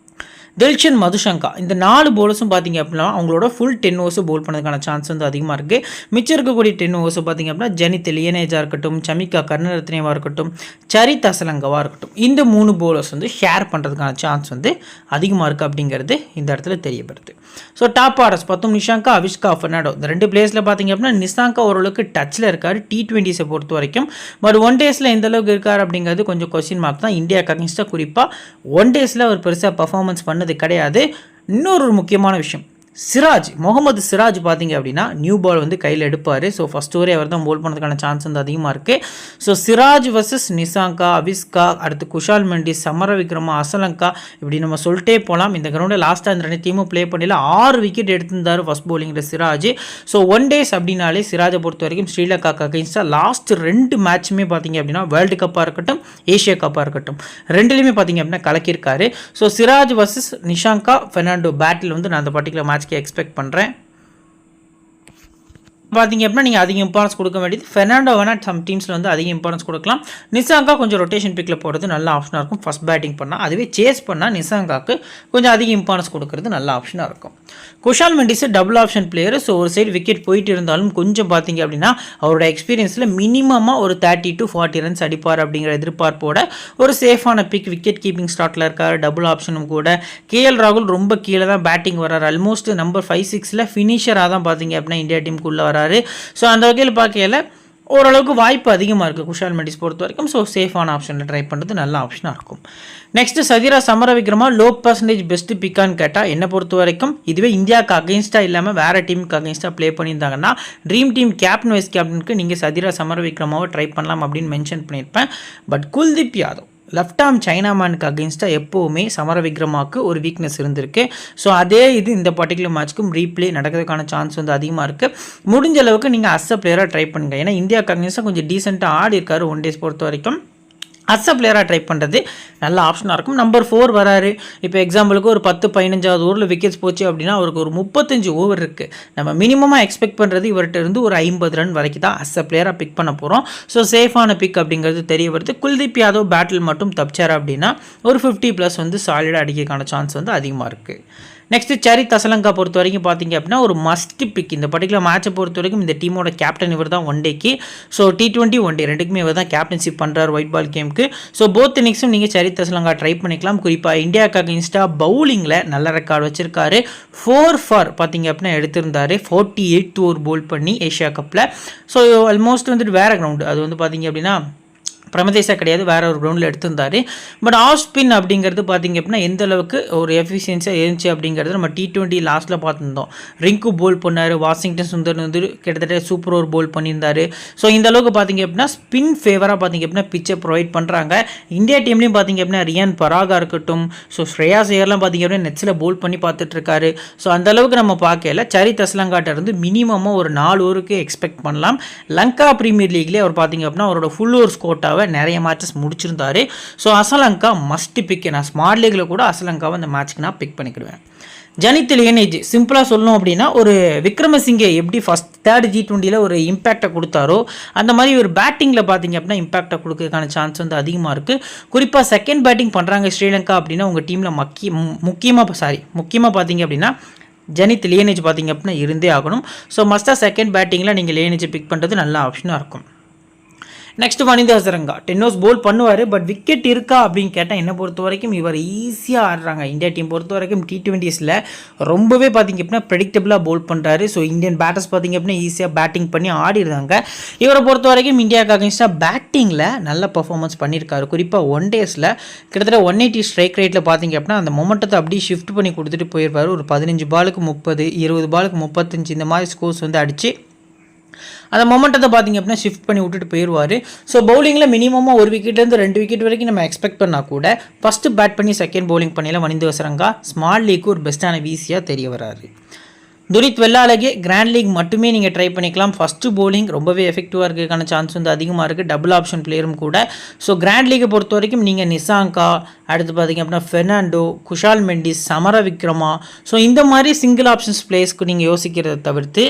தில்ஷன் மதுசங்கா இந்த 4 போலர்ஸும் பார்த்தீங்க அப்படின்னா அவங்களோட ஃபுல் 10 ஓவர்ஸ் போல் பண்ணதுக்கான சான்ஸ் வந்து அதிகமாக இருக்குது. மிச்சம் இருக்கக்கூடிய 10 ஓவர்ஸ் பார்த்தீங்க அப்படின்னா ஜனித் லியனேஜாக இருக்கட்டும், சமிகா கருணரத்னேவாக இருக்கட்டும், சரித் அசலங்கவாக இருக்கட்டும், இந்த 3 போலர்ஸ் வந்து ஷேர் பண்ணுறதுக்கான சான்ஸ் வந்து அதிகமாக இருக்குது அப்படிங்கிறது இந்த இடத்துல தெரியப்படுது. So top orders 10 Nissanka, Avishka Fernando இந்த 2 பிளேயர்ஸில் பார்த்தீங்க அப்படின்னா நிஷாங்கா ஓரளவுக்கு டச்சில் இருக்கார் T20ஸை பொறுத்த வரைக்கும். பட் 1 டேஸில் எந்த அளவுக்கு இருக்கார் அப்படிங்கிறது கொஞ்சம் கொஸ்டின் மார்க் தான். இந்தியாவுக்கு அகேன்ஸ்டாக குறிப்பாக 1 டேஸில் ஒரு பெருசாக பர்ஃபார்மன்ஸ் பண்ணது கிடையாது. இன்னொரு முக்கியமான விஷயம், முகமது சிராஜ் பார்த்தீங்க அப்படின்னா நியூ பால் வந்து கையில் எடுப்பார். ஸோ ஃபஸ்ட் ஓவரே அவர் தான் போல் பண்ணதுக்கான சான்ஸ் வந்து அதிகமாக இருக்குது. ஸோ சிராஜ் வர்சஸ் நிஷாங்கா, அவிஸ்கா, அடுத்து குஷால் மெண்டிஸ், சமரவிக்ரமா, அசலங்கா இப்படி நம்ம சொல்லிட்டே போகலாம். இந்த கிரௌண்டில் லாஸ்ட்டாக இந்த 2 டீமும் ப்ளே பண்ணல 6 விக்கெட் எடுத்திருந்தார் ஃபஸ்ட் பவுலிங்கில் சிராஜ். ஸோ 1 டேஸ் அப்படின்னாலே சிராஜை பொறுத்த வரைக்கும் ஸ்ரீலங்காக்கு அகைன்ஸ்டாக லாஸ்ட் 2 மேட்சுமே பார்த்தீங்க அப்படின்னா வேர்ல்டு கப்பாக இருக்கட்டும், ஏஷியா கப்பாக இருக்கட்டும், 2லையுமே பார்த்தீங்க அப்படின்னா கலக்கியிருக்காரு. ஸோ சிராஜ் வர்சஸ் நிஷாங்கா ஃபெர்னாண்டோ பேட்டில் வந்து நான் அந்த பர்டிகுலர் மேட்ச் எக்ஸ்பெக்ட் பண்ணுறேன். பார்த்தீங்க அப்படின்னா நீங்கள் அதிக இம்பார்ட்டன்ஸ் கொடுக்க வேண்டியது ஃபெர்னாண்டோ வேணால் சம் டீம்ஸில் வந்து அதிக இம்பார்ட்டன்ஸ் கொடுக்கலாம். நிஷாங்கா கொஞ்சம் ரொட்டேஷன் பிக்கில் போடுறது நல்ல ஆப்ஷனாக இருக்கும் ஃபஸ்ட் பேட்டிங் பண்ணால். அதுவே சேஸ் பண்ணால் நிஷாங்காவுக்கு கொஞ்சம் அதிக இம்பார்ட்டன்ஸ் கொடுக்கறது நல்ல ஆப்ஷனாக இருக்கும். Kusal Mendis double option player. So ஒரு சைடு விக்கெட் போயிட்டு இருந்தாலும் கொஞ்சம் பார்த்தீங்க அப்படின்னா அவரோட எக்ஸ்பீரியன்ஸில் மினிமமாக ஒரு 30 to 40 ரன்ஸ் அடிப்பார் அப்படிங்கிற எதிர்பார்ப்போட ஒரு சேஃபான பிக் விக்கெட் கீப்பிங் ஸ்டார்ட்டில் இருக்கார். டபுள் ஆப்ஷனும் கூட. KL ராகுல் ரொம்ப கீழே தான் பேட்டிங் வரார். ஆல்மோஸ்ட் நம்பர் 5-6ல் ஃபினிஷராக தான் பார்த்தீங்க அப்படின்னா இந்தியா டீமுக்குள்ளே வராரு. ஸோ அந்த வகையில் பார்க்கல ஓரளவுக்கு வாய்ப்பு அதிகமாக இருக்குது குஷால் மெண்டிஸ் பொறுத்த வரைக்கும். ஸோ சேஃபான ஆப்ஷனில் ட்ரை பண்ணுறது நல்ல ஆப்ஷனாக இருக்கும். Next Sadeera Samarawickrama low percentage best பிக்கான்னு கேட்டால் என்னை பொறுத்த வரைக்கும் இதுவே இந்தியாவுக்கு அகேன்ஸ்டாக இல்லாமல் வேறு டீமுக்கு அகேன்ஸ்டாக ப்ளே பண்ணியிருந்தாங்கன்னா ட்ரீம் டீம் கேப்டன் வைஸ் கேப்டனுக்கு நீங்கள் சதிரா சமரவிக்ரமாவை ட்ரை பண்ணலாம் அப்படின்னு மென்ஷன் பண்ணியிருப்பேன். But Kuldeep Yadav left arm china மேனுக்கு அகேன்ஸ்டாக எப்போவுமே சமரவிக்ரமாவுக்கு ஒரு வீக்னஸ் இருந்திருக்கு. ஸோ அதே இது இந்த பர்டிகுலர் மேட்ச்க்கும் ரீப்ளே நடக்கிறதுக்கான சான்ஸ் வந்து அதிகமாக இருக்குது. முடிஞ்ச அளவுக்கு நீங்கள் அஸ் பிளேயராக ட்ரை பண்ணுங்கள். ஏன்னா இந்தியாவுக்கு அகேன்ஸ்டாக கொஞ்சம் டீசெண்டாக ஆடி இருக்காரு 1 டேஸ் பொறுத்த வரைக்கும். அஸ் பிளேயராக ட்ரை பண்ணுறது நல்ல ஆப்ஷனாக இருக்கும். நம்பர் 4 வராரு. இப்போ எக்ஸாம்பிளுக்கு ஒரு 10-15வது ஓவரில் விக்கெட்ஸ் போச்சு அப்படின்னா அவருக்கு ஒரு 35 ஓவர் இருக்குது. நம்ம மினிமமாக எக்ஸ்பெக்ட் பண்ணுறது இவர்கிட்ட இருந்து ஒரு 50 ரன் வரைக்கும் தான் அஸ் பிளேயராக பிக் பண்ண போகிறோம். ஸோ சேஃபான பிக் அப்படிங்கிறது தெரிய வருது. குல்தீப் யாதவ் பேட்டில் மட்டும் தப்பிச்சார் அப்படின்னா ஒரு 50+ வந்து சாலிடாக அடிக்கிறதுக்கான சான்ஸ் வந்து அதிகமாக இருக்குது. நெக்ஸ்ட் சரித் அசலங்கா பொறுத்த வரைக்கும் பார்த்தீங்க அப்படின்னா ஒரு மஸ்ட் பிக். இந்த பர்டிகுலர் மேட்சை பொறுத்த வரைக்கும் இந்த டீமோட கேப்டன் இவர் தான் ஒன் டேக்கு. ஸோ T20 ஒன் டே ரெண்டுக்குமே இவர் தான் கேப்டன்ஷிப் பண்ணுறாரு ஒயிட் பால் கேமுக்கு. ஸோ போத் இன்னிங்ஸும் நீங்கள் சரித் அசலங்கா ட்ரை பண்ணிக்கலாம். குறிப்பாக இந்தியாவுக்கு அகைன்ஸ்டா பவுலிங்கில் நல்ல ரெக்கார்டு வச்சிருக்காரு. 4 ஃபார் பார்த்தீங்க அப்படின்னா எடுத்திருந்தாரு 48 ஓவர் போல் பண்ணி ஏஷியா கப்பில். ஸோ ஆல்மோஸ்ட் வந்துட்டு வேறு கிரவுண்டு அது வந்து பார்த்தீங்க அப்படின்னா பிரமதேசா கிடையாது, வேறு ஒரு கிரவுண்டில் எடுத்திருந்தார். பட் ஆஃப் ஸ்பின் அப்படிங்கிறது பார்த்திங்க அப்படின்னா எந்த அளவுக்கு ஒரு எஃபிஷியன்ஸியாக இருந்துச்சு அப்படிங்கிறது நம்ம T20 லாஸ்ட்டில் பார்த்துருந்தோம். ரிங்கு போல் பண்ணார், வாஷிங்டன் சுந்தர் வந்து கிட்டத்தட்ட சூப்பர் ஓவர் போல் பண்ணியிருந்தார். ஸோ இந்த அளவுக்கு பார்த்திங்க அப்படின்னா ஸ்பின் ஃபேவராக பார்த்திங்க அப்படின்னா பிச்சை ப்ரொவைட் பண்ணுறாங்க. இந்தியா டீம்லேயும் பார்த்திங்க அப்படின்னா ரியான் பராகா இருக்கட்டும், ஸோ ஸ்ரேயாஸ் ஐயர்லாம் பார்த்திங்க அப்படின்னா நெட்ஸில் போல் பண்ணி பார்த்துட்ருக்காரு. ஸோ அந்த அளவுக்கு நம்ம பார்க்கல. சரித் அசலங்காட்ட இருந்து மினிமமாக ஒரு 4 ஓவருக்கு எக்ஸ்பெக்ட் பண்ணலாம். லங்கா பிரீமியர் லீக்லேயே அவர் பார்த்திங்க அப்படின்னா அவரோட ஃபுல் ஓவர்ஸ் கோட்டாவை நிறைய மேட்சஸ் முடிச்சிருந்தாரு. So Asalanka must pick. நான் ஸ்மார்ட் லீக்ல கூட அசலங்காவை அந்த மேட்ச்க்கு நான் பிக் பண்ணிக்கிடுவேன். ஜனித் லியனேஜ் சிம்பிளாக சொல்லணும் அப்படின்னா ஒரு விக்ரமசிங்கே எப்படி ஃபஸ்ட் தேர்ட் G20 ஒரு இம்பேக்டை கொடுத்தாரோ அந்த மாதிரி ஒரு பேட்டிங்கில் பார்த்தீங்க அப்படின்னா இம்பேக்டை கொடுக்கறதுக்கான சான்ஸ் வந்து அதிகமாக இருக்குது. குறிப்பாக செகண்ட் பேட்டிங் பண்ணுறாங்க ஸ்ரீலங்கா அப்படின்னா உங்கள் டீமில் முக்கியமாக பார்த்தீங்க அப்படின்னா ஜனித் லியனேஜ் பார்த்தீங்க அப்படின்னா இருந்தே ஆகணும். ஸோ மஸ்ட்டாக செகண்ட் பேட்டிங்கில் நீங்கள் லியனேஜை பிக் பண்ணுறது நல்ல ஆப்ஷனாக இருக்கும். நெக்ஸ்ட் வனிந்த ஹசரங்கா டென்னோஸ் போல் பண்ணுவார். பட் விக்கெட் இருக்கா அப்படின்னு கேட்டால் என்னை பொறுத்த வரைக்கும் இவர் ஈஸியாக ஆடுறாங்க. இந்தியா டீம் பொறுத்த வரைக்கும் T20ஸில் ரொம்பவே பார்த்திங்க அப்படின்னா ப்ரெடிக்டபிளாக போல் பண்ணுறாரு. ஸோ இந்தியன் பேட்டர்ஸ் பார்த்திங்க அப்படின்னா ஈஸியாக பேட்டிங் பண்ணி ஆடிடுறாங்க. இவரை பொறுத்த வரைக்கும் இந்தியாவுக்கு அகைன்ஸ்டாக பேட்டிங்கில் நல்ல பர்ஃபார்மன்ஸ் பண்ணியிருக்காரு. குறிப்பாக ஒன் டேஸில் கிட்டத்தட்ட 180 ஸ்ட்ரைக் ரேட்டில் பார்த்திங்க அப்படின்னா அந்த மொமெண்டத்தை அப்படியே ஷிஃப்ட் பண்ணி கொடுத்துட்டு போயிருப்பார். ஒரு 15 பாலுக்கு 30, 20 பாலுக்கு 35 இந்த மாதிரி ஸ்கோர்ஸ் வந்து அடித்து அந்த மொமெண்டத்தை பார்த்திங்க அப்படின்னா ஷிஃப்ட் பண்ணி விட்டுட்டு போயிடுவார். ஸோ பவுலிங்கில் மினிமமாக 1 விக்கெட்லேருந்து 2 விக்கெட் வரைக்கும் நம்ம எக்ஸ்பெக்ட் பண்ணால் கூட ஃபஸ்ட்டு பேட் பண்ணி செகண்ட் பவுலிங் பண்ணியில் வனிந்த ஹசரங்கா ஸ்மால் லீக்கு ஒரு பெஸ்ட்டான வீசியாக தெரிய வராரு. துரித் வெள்ளாளகே கிராண்ட் லீக் மட்டுமே நீங்கள் ட்ரை பண்ணிக்கலாம். ஃபஸ்ட்டு பவுலிங் ரொம்பவே எஃபெக்டிவாக இருக்கிறதுக்கான சான்ஸ் வந்து அதிகமாக இருக்குது. டபுள் ஆப்ஷன் பிளேயரும் கூட. ஸோ கிராண்ட் லீகை பொறுத்த வரைக்கும் நீங்கள் நிசாங்கா, அடுத்து பார்த்திங்க அப்படின்னா ஃபெர்னாண்டோ, குஷால் மெண்டிஸ், சமர விக்ரமா, ஸோ இந்த மாதிரி சிங்கிள் ஆப்ஷன்ஸ் பிளேயர்ஸ்க்கு நீங்கள் யோசிக்கிறத தவிர்த்து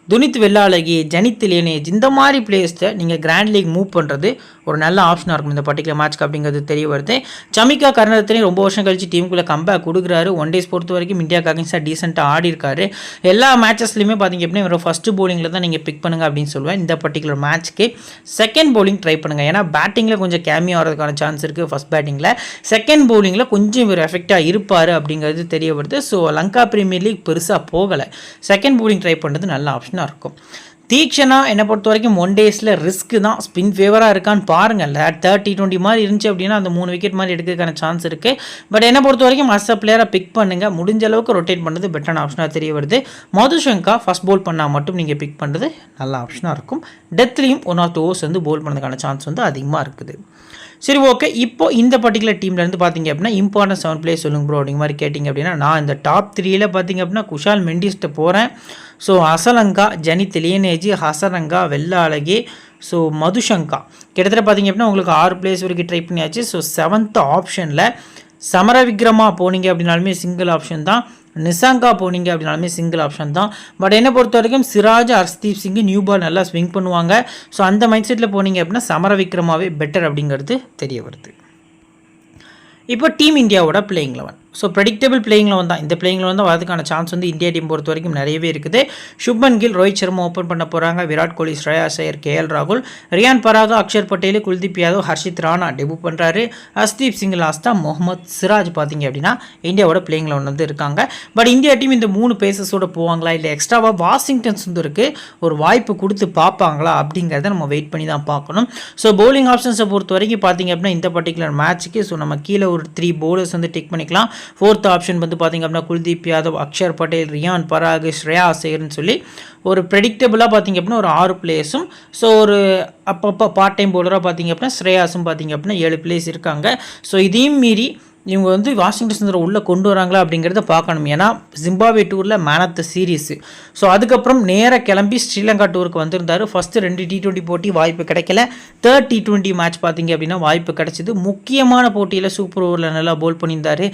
துனித் வெள்ளாளகி, ஜனித் லியனேஜ் இந்த மாதிரி பிளேயர்ஸை நீங்கள் கிராண்ட் லீக் மூவ் பண்ணுறது ஒரு நல்ல ஆப்ஷனாக இருக்கும் இந்த பர்டிகுலர் மேட்ச்க்கு அப்படிங்கிறது தெரிய வருது. சமிகா கருணரத்னே ரொம்ப வருஷம் கழிச்சு டீமுக்குள்ளே கம்பேக் கொடுக்குறாரு. ஒன் டேஸ் பொறுத்த வரைக்கும் இந்தியாவுக்கு அகைன்ஸ்டாக டீசெண்டாக ஆடி இருக்காரு. எல்லா மேட்சஸ்லையுமே பார்த்திங்க அப்படின்னா இவரை ஃபஸ்ட்டு பவுலிங்கில் தான் நீங்கள் பிக் பண்ணுங்கள் அப்படின்னு சொல்லுவேன். இந்த பர்டிகுலர் மேட்ச்க்கு செகண்ட் பவுலிங் ட்ரை பண்ணுங்கள். ஏன்னா பேட்டிங்கில் கொஞ்சம் கேமியோ ஆகிறதுக்கான சான்ஸ் இருக்குது. ஃபஸ்ட் பேட்டிங்கில் செகண்ட் பவுலிங்கில் கொஞ்சம் இவர் எஃபெக்டாக இருப்பார் அப்படிங்கிறது தெரிய வருது. ஸோ லங்கா பிரீமியர் லீக் பெருசாக போகலை. செகண்ட் பவுலிங் ட்ரை பண்ணுறது நல்ல ஆப்ஷனாக இருக்கும். தீக்ஷனா என்னை பொறுத்த வரைக்கும் ஒன் டேஸில் ரிஸ்க்கு தான். ஸ்பின் ஃபேவராக இருக்கான்னு பாருங்கள். தேர்ட் T20 மாதிரி இருந்துச்சு அப்படின்னா அந்த 3 விக்கெட் மாதிரி எடுக்கிறதுக்கான சான்ஸ் இருக்குது. பட் என்னை பொறுத்த வரைக்கும் அஸ் அ பிளேயராக பிக் பண்ணுங்கள். முடிஞ்ச அளவுக்கு ரொட்டேட் பண்ணுறது பெட்டரான ஆப்ஷனாக தெரிய வருது. மதுஷங்கா ஃபஸ்ட் போல் பண்ணால் மட்டும் நீங்கள் பிக் பண்ணுறது நல்ல ஆப்ஷனாக இருக்கும். டெத்லேயும் 1 ஆர் 2 ஓவர்ஸ் வந்து போல் பண்ணுறதுக்கான சான்ஸ் வந்து அதிகமாக இருக்குது. சரி, ஓகே. இப்போ இந்த பர்டிகுலர் டீம்லேருந்து பார்த்தீங்க அப்படின்னா இம்பார்ட்டன்ட் 7 பிளேயர்ஸ் சொல்லுங்க ப்ரோ அப்படிங்க மாதிரி கேட்டிங்க அப்படின்னா நான் இந்த டாப் 3ல் பார்த்தீங்க அப்படின்னா குஷால் மெண்டிஸ்ட்டை போகிறேன். ஸோ அசலங்கா, ஜனித் லியனேஜ், ஹசரங்கா, வெள்ளாளகி, ஸோ மதுஷங்கா கிட்டத்தட்ட பார்த்தீங்க அப்படின்னா உங்களுக்கு 6 பிளேயர்ஸ் வரைக்கும் ட்ரை பண்ணியாச்சு. ஸோ 7th ஆப்ஷனில் சமர விக்ரமா போனீங்க அப்படின்னாலுமே சிங்கிள் ஆப்ஷன் தான். நிசாங்கா போனீங்க அப்படின்னாலுமே சிங்கிள் ஆப்ஷன் தான். பட் என்னை பொறுத்த வரைக்கும் சிராஜ், ஹர்ஷ்தீப் சிங் நியூ பால் நல்லா ஸ்விங் பண்ணுவாங்க. ஸோ அந்த மைண்ட் செட்டில் போனீங்க அப்படின்னா சமர விக்ரமாவே பெட்டர் அப்படிங்கிறது தெரிய வருது. இப்போ டீம் இந்தியாவோட பிளேயிங் 11. ஸோ ப்ரெடிக்டபிள் பிளேயிங் 11 தான். இந்த பிளேயிங் 11 தான் வரதுக்கான சான்ஸ் வந்து இந்தியா டீம் பொறுத்த வரைக்கும் நிறையவே இருக்குது. சுப்மன் கில், ரோஹித் சர்மா ஓப்பன் பண்ண போகிறாங்க. விராட் கோலி, ஸ்ரேயாஸ் ஐயர், KL ராகுல், ரியான் பராகா, அக்ஷர் பட்டேல், குல்தீப் யாதவ், ஹர்ஷித் ராணா டெபு பண்ணுறாரு. ஹர்ஷ்தீப் சிங் லாஸ்ட்டாக முகமது சிராஜ் பார்த்தீங்க அப்படின்னா இந்தியாவோட பிளேயிங் 11 வந்து இருக்காங்க. பட் இந்தியா டீம் இந்த 3 பேசஸோட போவாங்களா இல்லை எக்ஸ்ட்ராவாக வாஷிங்டன் சுந்தருக்கு ஒரு வாய்ப்பு கொடுத்து பார்ப்பாங்களா அப்படிங்கிறத நம்ம வெயிட் பண்ணி தான் பார்க்கணும். ஸோ பவுலிங் ஆப்ஷன்ஸை பொறுத்த வரைக்கும் பார்த்தீங்க அப்படின்னா இந்த பர்டிகுலர் மேட்ச்சுக்கு ஸோ நம்ம கீழே ஒரு 3 bowlers வந்து டிக் பண்ணிக்கலாம். 4th ஆப்ஷன் வந்து பார்த்திங்க அப்படின்னா குல்தீப் யாதவ், அக்ஷர் பட்டேல், ரியான் பராக், ஸ்ரேயாஸ் ஐயர்னு சொல்லி ஒரு ப்ரெடிக்டபுளாக பார்த்திங்க அப்படின்னா ஒரு 6 பிளேயர்ஸும், ஸோ ஒரு அப்பப்போ பார்ட் டைம் பவுலராக பார்த்திங்க அப்படின்னா ஸ்ரேயாஸும் பார்த்திங்க அப்படின்னா 7 பிளேயர்ஸ் இருக்காங்க. ஸோ இதையும் மீறி இவங்க வந்து வாஷிங்டன் சுந்தரை உள்ளே கொண்டு வராங்களா அப்படிங்கிறத பார்க்கணும். ஏன்னா ஜிம்பாப்வே டூரில் man of the series. So அதுக்கப்புறம் நேராக கிளம்பி ஸ்ரீலங்கா டூருக்கு வந்திருந்தார். ஃபஸ்ட்டு 2 T20 போட்டி வாய்ப்பு கிடைக்கல. தேர்ட் T20 மேட்ச் பார்த்திங்க அப்படின்னா வாய்ப்பு கிடைச்சிது. முக்கியமான போட்டியில் சூப்பர் ஓவரில் நல்லா போல் பண்ணியிருந்தார்.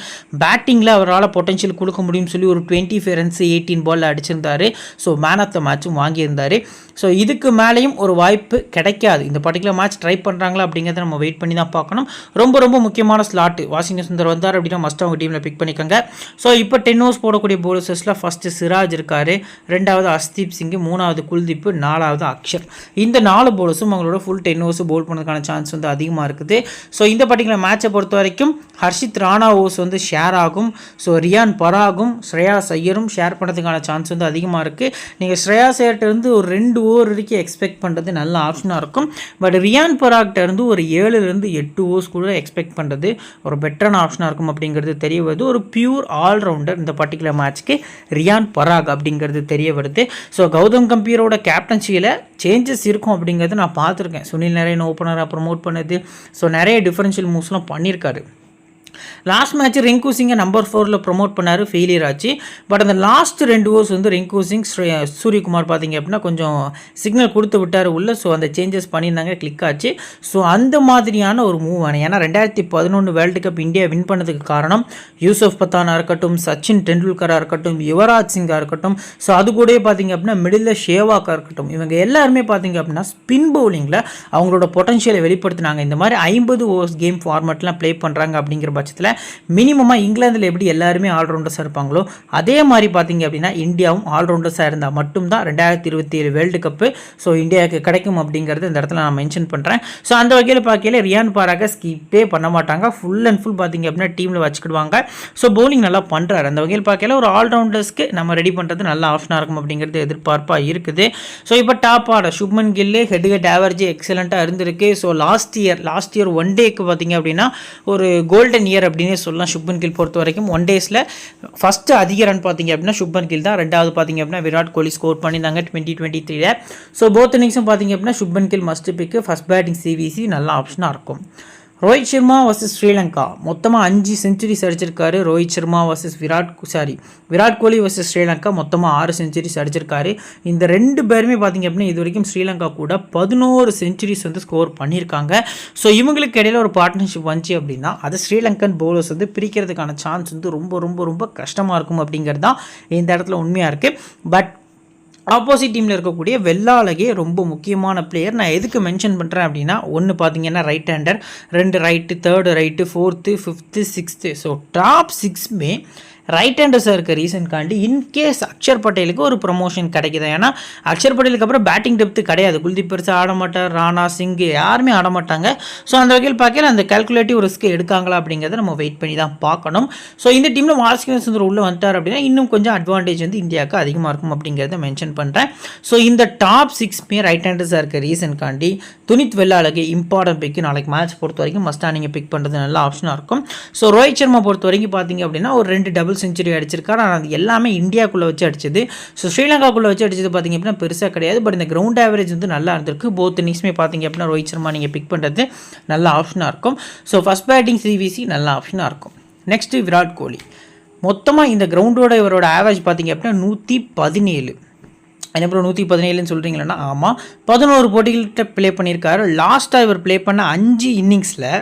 பேட்டிங்கில் அவரால் பொட்டன்ஷியல் கொடுக்க முடியும்னு சொல்லி ஒரு 25 ரன்ஸ் 18 பாலில் அடிச்சிருந்தார். ஸோ மேன் ஆஃப் த மேட்சும் வாங்கியிருந்தார். ஸோ இதுக்கு மேலேயும் ஒரு வாய்ப்பு கிடைக்காது. இந்த பர்டிகுலர் மேட்ச் ட்ரை பண்ணுறாங்களா அப்படிங்கிறத நம்ம வெயிட் பண்ணி தான் பார்க்கணும். ரொம்ப ரொம்ப முக்கியமான ஸ்லாட்டு வாஷிங்டன் சுந்தர் சுந்தர் வந்தார் அப்படின்னா மஸ்ட் அவங்க டீமில் பிக் பண்ணிக்கோங்க. ஸோ இப்போ 10 ஓவர்ஸ் போடக்கூடிய பவுலர்ஸில் ஃபஸ்ட்டு சிராஜ் இருக்கார், 2வது ஹர்ஷ்தீப் சிங், 3வது குல்தீப், 4வது அக்ஷர். இந்த 4 பவுலர்ஸும் அவங்களோட ஃபுல் 10 ஓவர்ஸ் பவுல் பண்ணுறதுக்கான சான்ஸ் வந்து அதிகமாக இருக்குது. ஸோ இந்த பர்டிகுலர் மேட்சை பொறுத்த வரைக்கும் ஹர்ஷித் ராணா ஓவர்ஸ் வந்து ஷேர் ஆகும். ஸோ ரியான் பராகும் ஸ்ரேயாஸ் ஐயரும் ஷேர் பண்ணுறதுக்கான சான்ஸ் வந்து அதிகமாக இருக்குது. நீங்கள் ஸ்ரேயாஸ் ஐயர்கிட்ட இருந்து ஒரு 2 ஓவர் வரைக்கும் எக்ஸ்பெக்ட் பண்ணுறது நல்ல ஆப்ஷனாக இருக்கும். பட் ரியான் பராக்ட இருந்து ஒரு 7லேருந்து 8 ஓவர்ஸ் கூட எக்ஸ்பெக்ட் பண்ணுறது ஒரு பெட்டரான ஆப்ஷனாக இருக்கும் அப்படிங்கிறது தெரிய வருது. ஒரு பியூர் ஆல்ரவுண்டர் இந்த பர்டிகுலர் மேட்ச்க்கு ரியான் பராக் அப்படிங்கிறது தெரிய வருது. ஸோ கௌதம் கம்பீரோட கேப்டன்சியில் சேஞ்சஸ் இருக்கும் அப்படிங்கிறது நான் பார்த்துருக்கேன். சுனில் நரேன் ஓப்பனராக ப்ரமோட் பண்ணது, ஸோ நிறைய டிஃபரன்ஷியல் மூவ்ஸ்லாம் பண்ணியிருக்காரு. லாஸ்ட் மேட்ச் ரிங்கு சிங்கை நம்பர் 4ல் ப்ரொமோட் பண்ணார், ஃபெயிலியர் ஆச்சு. பட் அந்த லாஸ்ட் 2 ஓவர்ஸ் வந்து ரிங்கு சிங் சூரியகுமார் பார்த்தீங்க அப்படின்னா கொஞ்சம் சிக்னல் கொடுத்து விட்டார் உள்ள. ஸோ அந்த சேஞ்சஸ் பண்ணியிருந்தாங்க, கிளிக் ஆச்சு. ஸோ அந்த மாதிரியான ஒரு மூவ் ஆனது. ஏன்னா 2011 வேர்ல்டு கப் இந்தியா வின் பண்ணதுக்கு காரணம் யூசுப் பத்தானாக இருக்கட்டும், சச்சின் டெண்டுல்கராக இருக்கட்டும், யுவராஜ் சிங்காக இருக்கட்டும், ஸோ அது கூட பார்த்தீங்க அப்படின்னா மிடில் ஷேவாக்காக இருக்கட்டும், இவங்க எல்லாருமே பார்த்தீங்க அப்படின்னா ஸ்பின் பவுலிங்கில் அவங்களோட பொட்டன்ஷியலை வெளிப்படுத்தினாங்க. இந்த மாதிரி 50 ஓவர்ஸ் கேம் ஃபார்மேட்லாம் ப்ளே பண்ணுறாங்க அப்படிங்கிற பட்சத்தில் மினிமமாக இங்கிலாந்தில் எப்படி எல்லாருமே ஆல்ரவுண்டர்ஸாக இருப்பாங்களோ அதே மாதிரி பார்த்தீங்க அப்படின்னா இந்தியாவும் ஆல்ரவுண்டர்ஸாக இருந்தால் மட்டும்தான் 2027 வேர்ல்டு கப்பு ஸோ இந்தியாவுக்கு கிடைக்கும் அப்படிங்கிறது இந்த இடத்துல நான் மென்ஷன் பண்ணுறேன். ஸோ அந்த வகையில் பார்க்கல ரியான் பராக ஸ்கிப்பே பண்ண மாட்டாங்க, ஃபுல் அண்ட் ஃபுல் பார்த்தீங்க அப்படின்னா டீமில் வச்சுக்கிடுவாங்க. ஸோ பவுலிங் நல்லா பண்ணுறாரு. அந்த வகையில் பார்க்கல ஒரு ஆல்ரவுண்டர்ஸ்க்கு நம்ம ரெடி பண்ணுறது நல்ல ஆப்ஷனாக இருக்கும் அப்படிங்கிறது எதிர்பார்ப்பாக இருக்குது. ஸோ இப்போ டாப் ஆர்டர் சுப்மன் கில்லு ஹெட் ஆவரேஜ் எக்ஸலண்ட்டாக இருந்திருக்கு. ஸோ லாஸ்ட் இயர் ஒன் டேக்கு பார்த்தீங்க அப்படின்னா ஒரு கோல்டன் இயர் அப்படின்னே சொல்லலாம். சுப்மன் கில் பொறுத்த வரைக்கும் 1 டேஸில் ஃபஸ்ட்டு அதிக ரன் பார்த்தீங்க அப்படின்னா சுப்மன் கில் தான். 2வது பார்த்தீங்க அப்படின்னா விராட் கோலி ஸ்கோர் பண்ணியிருந்தாங்க 2023. ஸோ போத் இன்னிங்ஸும் பார்த்தீங்க அப்படின்னா Shubman Gill must pick. First batting CVC நல்ல ஆப்ஷனாக இருக்கும். ரோஹித் சர்மா வர்சஸ் ஸ்ரீலங்கா மொத்தமாக 5 செஞ்சுரிஸ் அடிச்சிருக்காரு. ரோஹித் சர்மா வர்சஸ் விராட் கோலி வர்சஸ் ஸ்ரீலங்கா மொத்தமாக 6 செஞ்சுரிஸ் அடிச்சிருக்காரு. இந்த 2 பேருமே பார்த்திங்க அப்படின்னா இது வரைக்கும் ஸ்ரீலங்கா கூட 11 செஞ்சுரிஸ் வந்து ஸ்கோர் பண்ணியிருக்காங்க. ஸோ இவங்களுக்கு இடையில ஒரு பார்ட்னர்ஷிப் வந்துச்சு அப்படின்னா அது ஸ்ரீலங்கன் பவுலர்ஸ் வந்து பிரிக்கிறதுக்கான சான்ஸ் வந்து ரொம்ப ரொம்ப ரொம்ப கஷ்டமாக இருக்கும் அப்படிங்கிறது தான் இந்த இடத்துல உண்மையாக இருக்குது. பட் ஆப்போசிட் டீமில் இருக்கக்கூடிய வெள்ளாளகே ரொம்ப முக்கியமான பிளேயர். நான் எதுக்கு மென்ஷன் பண்ணுறேன் அப்படின்னா ஒன்று பார்த்தீங்கன்னா right hander, 2 right, 3rd right, 4th, 5th, 6th. So top 6மே ரைட் ஹேண்டர்ஸாக இருக்க ரீசன்காண்டி இன்கேஸ் அக்ஷர் பட்டேலுக்கு ஒரு ப்ரமோஷன் கிடைக்குது. ஏன்னா அக்ஷர் பட்டேலுக்கு அப்புறம் பேட்டிங் டெப்த்து கிடையாது. குல்தீப் பெருசாக ஆட மாட்டார், ராணா சிங் யாருமே ஆட மாட்டாங்க. ஸோ அந்த வகையில் பார்க்கல அந்த கால்குலேட்டிவ் ரிஸ்க் எடுக்காங்களா அப்படிங்கிறத நம்ம வெயிட் பண்ணி தான் பார்க்கணும். ஸோ இந்த டீமில் வாஸ்கின் சுந்தர் உள்ளே வந்துட்டார் அப்படின்னா இன்னும் கொஞ்சம் அட்வான்டேஜ் வந்து இந்தியாவுக்கு அதிகமாக இருக்கும் அப்படிங்கிறத மென்ஷன் பண்ணுறேன். ஸோ இந்த டாப் 6மே ரைட் ஹேண்டர்ஸாக இருக்க ரீசன்காண்டி துனித் வெள்ளாளகே இம்பார்ட்டன்ட் பிக்கு. நாளைக்கு மேட்ச் பொறுத்த வரைக்கும் மஸ்ட்டாக நீங்கள் பிக் பண்ணுறது நல்ல ஆப்ஷனாக இருக்கும். ஸோ ரோஹித் சர்மா பொறுத்த வரைக்கும் பார்த்தீங்க அப்படின்னா ஒரு 2 டபுள் செஞ்சுரி அடிச்சிருக்காரு. ஆனால் அது எல்லாமே இந்தியாவுக்குள்ளே வச்சு அடிச்சது. ஸோ ஸ்ரீலங்காக்குள்ளே வச்சு அடிச்சது பார்த்தீங்க அப்படின்னா பெருசாக கிடையாது. பட் இந்த கிரவுண்ட் ஆவரேஜ் வந்து நல்லா இருந்திருக்கு. போத் இன்னிங்ஸுமே பார்த்தீங்க அப்படின்னா ரோஹித் சர்மா நீங்கள் பிக் பண்ணுறது நல்ல ஆப்ஷனாக இருக்கும். ஸோ ஃபஸ்ட் பேட்டிங் சிவிசி நல்ல ஆப்ஷனாக இருக்கும். நெக்ஸ்ட்டு விராட் கோலி மொத்தமாக இந்த கிரவுண்டோட இவரோட ஆவரேஜ் பார்த்தீங்க அப்படின்னா 117. என்ன அப்புறம் 117ன்னு சொல்கிறீங்களா? ஆமாம், 11 போட்டிகள்கிட்ட ப்ளே பண்ணியிருக்காரு. லாஸ்ட்டாக இவர் ப்ளே பண்ண 5 இன்னிங்ஸில்